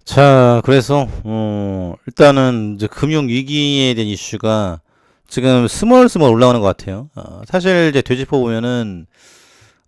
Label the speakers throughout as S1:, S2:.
S1: 자, 그래서 일단은 이제 금융 위기에 대한 이슈가 지금 스멀스멀 올라오는 것 같아요. 사실 이제 되짚어 보면은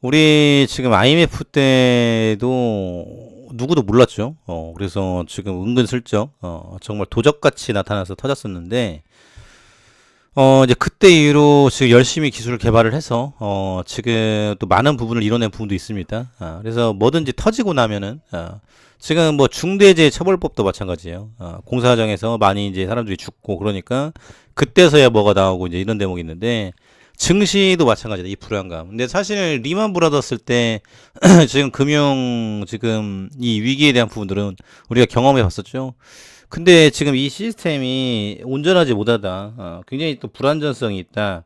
S1: 우리 지금 IMF 때도 누구도 몰랐죠. 그래서 지금 은근슬쩍 정말 도적같이 나타나서 터졌었는데 이제 그때 이후로 지금 열심히 기술을 개발을 해서 지금 또 많은 부분을 이뤄낸 부분도 있습니다. 그래서 뭐든지 터지고 나면은 지금 뭐 중대재해 처벌법도 마찬가지예요. 공사 과정에서 많이 이제 사람들이 죽고 그러니까 그때서야 뭐가 나오고 이제 이런 대목이 있는데 증시도 마찬가지다. 이 불안감. 근데 사실 리만 브라더스 때 지금 금융 지금 이 위기에 대한 부분들은 우리가 경험해 봤었죠. 근데 지금 이 시스템이 온전하지 못하다. 굉장히 또 불안전성이 있다.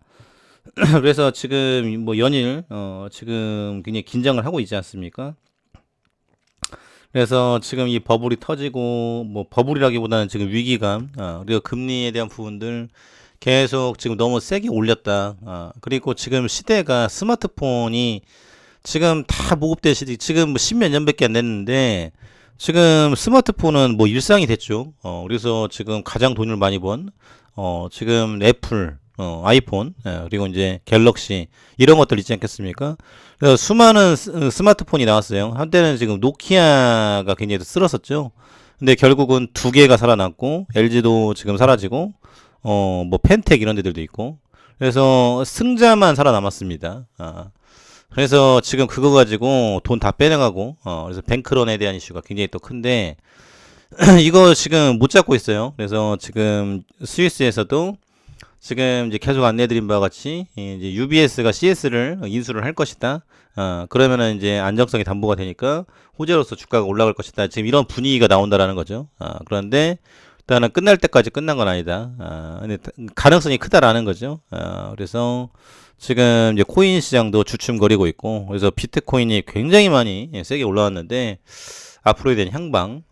S1: 그래서 지금 뭐 연일 지금 굉장히 긴장을 하고 있지 않습니까? 그래서 지금 이 버블이 터지고 뭐 버블이라기보다는 지금 위기감, 그리고 금리에 대한 부분들 계속 지금 너무 세게 올렸다. 그리고 지금 시대가 스마트폰이 지금 다 보급된 시대, 지금 뭐 십몇 년밖에 안 됐는데 지금 스마트폰은 뭐 일상이 됐죠. 그래서 지금 가장 돈을 많이 번, 지금 애플, 아이폰, 그리고 이제 갤럭시, 이런 것들 있지 않겠습니까? 그래서 수많은 스마트폰이 나왔어요. 한때는 지금 노키아가 굉장히 쓸었었죠. 근데 결국은 두 개가 살아났고, LG도 지금 사라지고, 뭐 펜텍 이런 데들도 있고, 그래서 승자만 살아남았습니다. 그래서 지금 그거 가지고 돈 다 빼내가고, 그래서 뱅크런에 대한 이슈가 굉장히 또 큰데, 이거 지금 못 잡고 있어요. 그래서 지금 스위스에서도 지금 이제 계속 안내드린 바와 같이 이제 UBS가 CS를 인수를 할 것이다. 그러면은 이제 안정성이 담보가 되니까 호재로서 주가가 올라갈 것이다. 지금 이런 분위기가 나온다라는 거죠. 그런데 일단은 끝날 때까지 끝난 건 아니다. 근데 가능성이 크다라는 거죠. 그래서 지금 이제 코인 시장도 주춤거리고 있고, 그래서 비트코인이 굉장히 많이 세게 올라왔는데 앞으로에 대한 향방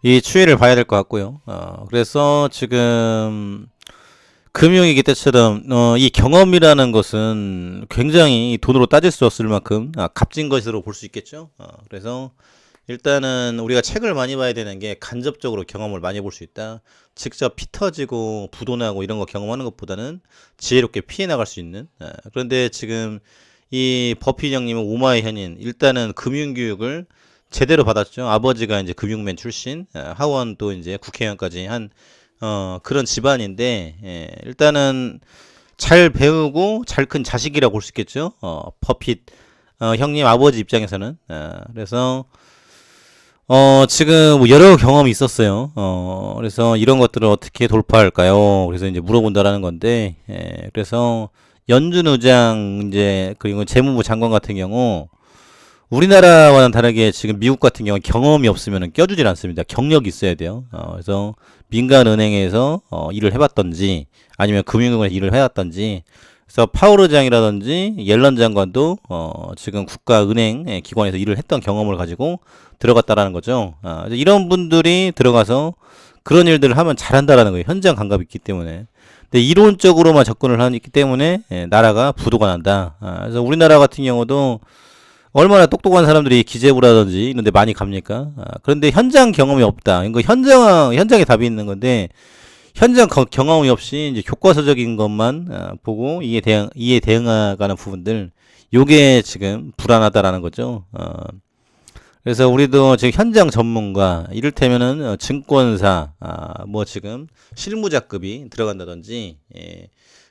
S1: 이 추이를 봐야 될 것 같고요. 그래서 지금 금융위기 때처럼 이 경험이라는 것은 굉장히 돈으로 따질 수 없을 만큼 값진 것으로 볼 수 있겠죠. 그래서 일단은 우리가 책을 많이 봐야 되는 게 간접적으로 경험을 많이 볼 수 있다. 직접 피 터지고 부도나고 이런 거 경험하는 것보다는 지혜롭게 피해 나갈 수 있는. 그런데 지금 이 버핏 형님은 오마이 현인, 일단은 금융교육을 제대로 받았죠. 아버지가 이제 금융맨 출신, 하원 또 이제 국회의원까지 한 그런 집안인데, 일단은 잘 배우고 잘 큰 자식이라고 볼 수 있겠죠. 버핏 형님 아버지 입장에서는. 그래서 지금 뭐 여러 경험이 있었어요. 그래서 이런 것들을 어떻게 돌파할까요? 그래서 이제 물어본다라는 건데, 그래서 연준 의장 이제 그리고 재무부 장관 같은 경우 우리나라와는 다르게 지금 미국 같은 경우는 경험이 없으면 껴주질 않습니다. 경력이 있어야 돼요. 그래서 민간은행에서 일을 해봤던지 아니면 금융권에서 일을 해왔던지, 그래서 파월 의장이라든지 옐런 장관도 지금 국가은행 기관에서 일을 했던 경험을 가지고 들어갔다라는 거죠. 이런 분들이 들어가서 그런 일들을 하면 잘한다라는 거예요. 현장 감각이 있기 때문에. 근데 이론적으로만 접근을 하기 때문에 나라가 부도가 난다. 그래서 우리나라 같은 경우도 얼마나 똑똑한 사람들이 기재부라든지 이런 데 많이 갑니까? 그런데 현장 경험이 없다. 이거 현장에 답이 있는 건데, 현장 경험이 없이 이제 교과서적인 것만 보고 이에 대응하가는 부분들, 요게 지금 불안하다라는 거죠. 그래서 우리도 지금 현장 전문가, 이를테면은 증권사, 뭐 지금 실무자급이 들어간다든지,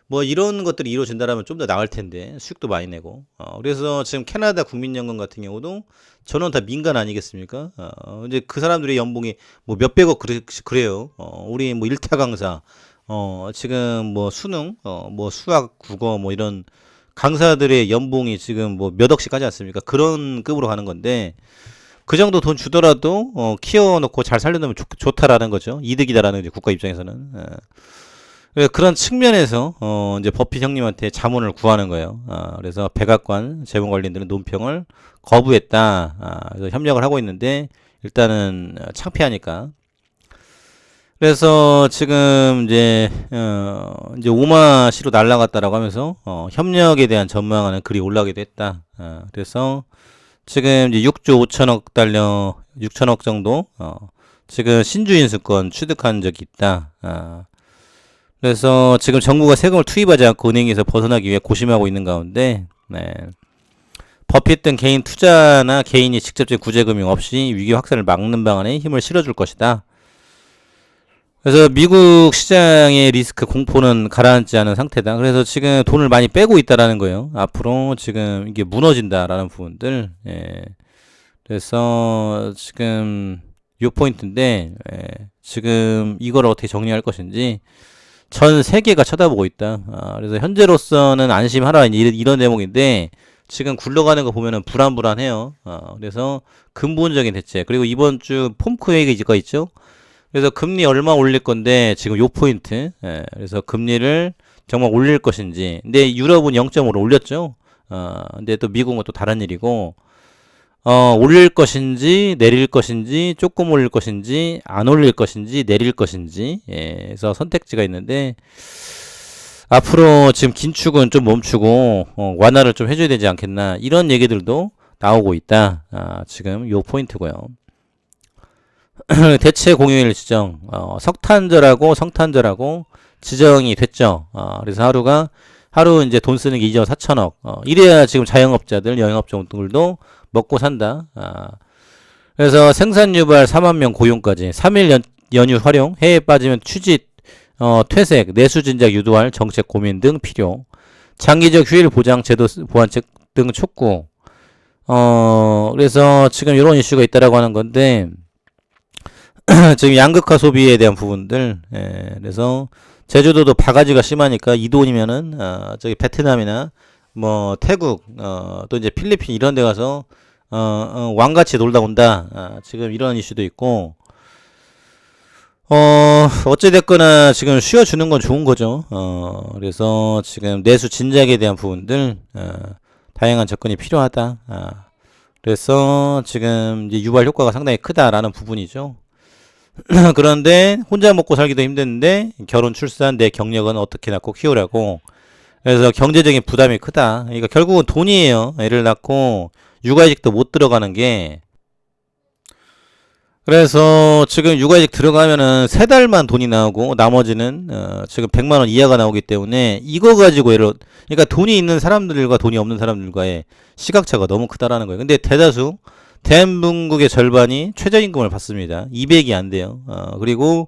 S1: 뭐 이런 것들이 이루어진다라면 좀 더 나을 텐데 수익도 많이 내고. 그래서 지금 캐나다 국민연금 같은 경우도 전원 다 민간 아니겠습니까? 이제 그 사람들의 연봉이 뭐 몇백억 그래요. 우리 뭐 일타 강사, 지금 뭐 수능, 뭐 수학, 국어 뭐 이런 강사들의 연봉이 지금 뭐 몇 억씩 하지 않습니까? 그런 급으로 가는 건데, 그 정도 돈 주더라도 키워놓고 잘 살려놓으면 좋다라는 거죠. 이득이다라는 거죠. 국가 입장에서는. 그런 측면에서 이제 버핏 형님한테 자문을 구하는 거예요. 그래서 백악관 재무관리인들은 논평을 거부했다. 그래서 협력을 하고 있는데 일단은 창피하니까. 그래서 지금 이제 오마시로 날아갔다라고 하면서 협력에 대한 전망하는 글이 올라오기도 했다. 그래서 지금 이제 6조 5천억 달러 6천억 정도 지금 신주인수권 취득한 적이 있다. 그래서 지금 정부가 세금을 투입하지 않고 은행에서 벗어나기 위해 고심하고 있는 가운데 네. 버핏 등 개인 투자나 개인이 직접적인 구제금융 없이 위기 확산을 막는 방안에 힘을 실어줄 것이다. 그래서 미국 시장의 리스크 공포는 가라앉지 않은 상태다. 그래서 지금 돈을 많이 빼고 있다라는 거예요. 앞으로 지금 이게 무너진다라는 부분들. 예. 그래서 지금 요 포인트인데 지금 이걸 어떻게 정리할 것인지 전 세계가 쳐다보고 있다. 그래서 현재로서는 안심하라 이런 대목인데 지금 굴러가는 거 보면은 불안해요. 그래서 근본적인 대책 그리고 이번 주 폼크 회의가 있죠. 그래서 금리 얼마 올릴 건데 지금 요 포인트. 그래서 금리를 정말 올릴 것인지. 근데 유럽은 0.5로 올렸죠. 근데 또 미국은 또 다른 일이고. 올릴 것인지 내릴 것인지 조금 올릴 것인지 안 올릴 것인지 내릴 것인지. 그래서 선택지가 있는데 앞으로 지금 긴축은 좀 멈추고 완화를 좀 해줘야 되지 않겠나 이런 얘기들도 나오고 있다. 지금 요 포인트고요. 대체 공휴일 지정 석탄절하고 성탄절하고 지정이 됐죠. 그래서 하루 이제 돈 쓰는 게 2조 4천억. 이래야 지금 자영업자들 영업종들도 먹고 산다. 그래서 생산 유발 4만 명 고용까지 3일 연휴 활용 해외에 빠지면 취직 퇴색 내수 진작 유도할 정책 고민 등 필요. 장기적 휴일 보장 제도 보완책 등 촉구. 그래서 지금 이런 이슈가 있다라고 하는 건데 지금 양극화 소비에 대한 부분들. 그래서 제주도도 바가지가 심하니까 이 돈이면은 저기 베트남이나 뭐 태국 또 이제 필리핀 이런 데 가서 왕같이 놀다 온다. 지금 이런 이슈도 있고 어찌됐거나 지금 쉬어주는 건 좋은 거죠. 그래서 지금 내수 진작에 대한 부분들 다양한 접근이 필요하다. 그래서 지금 이제 유발 효과가 상당히 크다라는 부분이죠. 그런데 혼자 먹고 살기도 힘든데 결혼 출산 내 경력은 어떻게 낳고 키우라고. 그래서 경제적인 부담이 크다. 그러니까 결국은 돈이에요. 애를 낳고 육아휴직도 못 들어가는 게. 그래서 지금 육아휴직 들어가면은 3달만 돈이 나오고 나머지는 지금 100만 원 이하가 나오기 때문에 이거 가지고 그러니까 돈이 있는 사람들과 돈이 없는 사람들과의 시각차가 너무 크다라는 거예요. 근데 대다수 대한민국의 절반이 최저임금을 받습니다. 200이 안 돼요. 그리고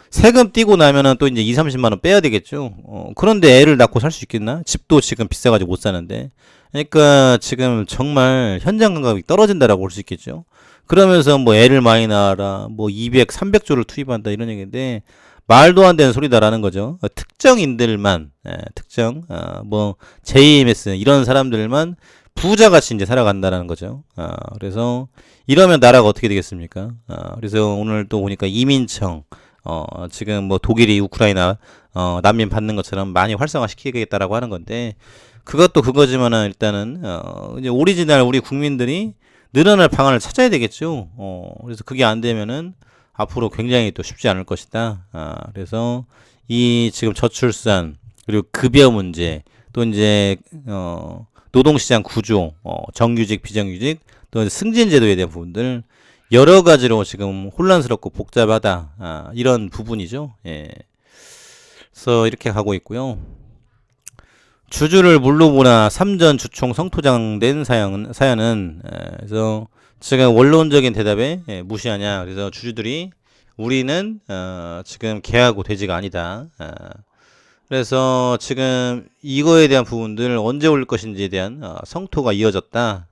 S1: 세금 떼고 나면은 또 이제 2, 30만 원 빼야 되겠죠. 그런데 애를 낳고 살 수 있겠나? 집도 지금 비싸가지고 못 사는데. 그러니까 지금 정말 현장 감각이 떨어진다라고 볼 수 있겠죠. 그러면서 뭐 애를 많이 낳아라, 뭐 200, 300조를 투입한다 이런 얘기인데 말도 안 되는 소리다라는 거죠. 특정인들만, 특정, 뭐 JMS 이런 사람들만 부자같이 이제 살아간다라는 거죠. 그래서 이러면 나라가 어떻게 되겠습니까? 그래서 오늘 또 보니까 이민청, 지금 뭐 독일이 우크라이나, 난민 받는 것처럼 많이 활성화시키겠다라고 하는 건데, 그것도 그거지만은 일단은, 이제 오리지널 우리 국민들이 늘어날 방안을 찾아야 되겠죠. 그래서 그게 안 되면은 앞으로 굉장히 또 쉽지 않을 것이다. 그래서 이 지금 저출산, 그리고 급여 문제, 또 이제, 노동시장 구조, 정규직, 비정규직, 또 승진제도에 대한 부분들 여러 가지로 지금 혼란스럽고 복잡하다. 이런 부분이죠. 예. 그래서 이렇게 가고 있고요. 주주를 물로 보나 3전 주총 성토장된 사연은 그래서 지금 원론적인 대답에 무시하냐. 그래서 주주들이 우리는 지금 개하고 돼지가 아니다. 그래서 지금 이거에 대한 부분들 언제 올릴 것인지에 대한 성토가 이어졌다.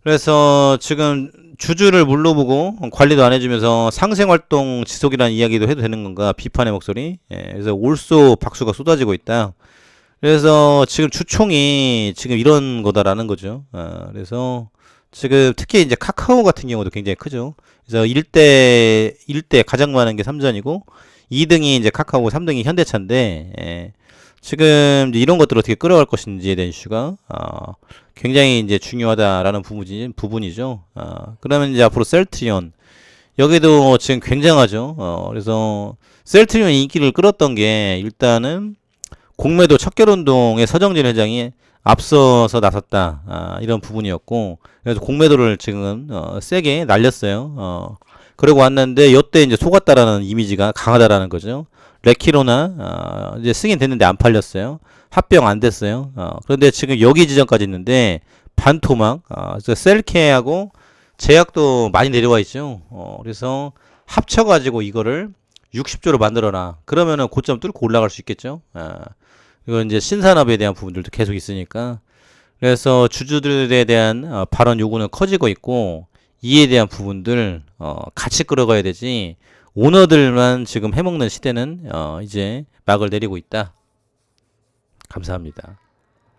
S1: 그래서 지금 주주를 물러보고 관리도 안 해주면서 상생활동 지속이라는 이야기도 해도 되는 건가 비판의 목소리. 그래서 올소 박수가 쏟아지고 있다. 그래서 지금 주총이 지금 이런 거다라는 거죠. 그래서 지금 특히 이제 카카오 같은 경우도 굉장히 크죠. 그래서 1대 가장 많은 게 삼전이고 2등이 이제 카카오고 3등이 현대차인데, 지금 이제 이런 것들을 어떻게 끌어갈 것인지에 대한 이슈가, 굉장히 이제 중요하다라는 부분이죠. 그러면 이제 앞으로 셀트리온. 여기도 지금 굉장하죠. 그래서 셀트리온 인기를 끌었던 게 일단은 공매도 척결운동의 서정진 회장이 앞서서 나섰다. 이런 부분이었고, 그래서 공매도를 지금 세게 날렸어요. 그러고 왔는데 이때 이제 속았다라는 이미지가 강하다라는 거죠. 레키로나 이제 승인 됐는데 안 팔렸어요. 합병 안 됐어요. 그런데 지금 여기 지점까지 있는데 반토막, 셀케하고 제약도 많이 내려와 있죠. 그래서 합쳐가지고 이거를 60조로 만들어라. 그러면은 고점 뚫고 올라갈 수 있겠죠. 이건 이제 신산업에 대한 부분들도 계속 있으니까. 그래서 주주들에 대한 발언 요구는 커지고 있고, 이에 대한 부분들 같이 끌어가야 되지, 오너들만 지금 해먹는 시대는 이제 막을 내리고 있다. 감사합니다.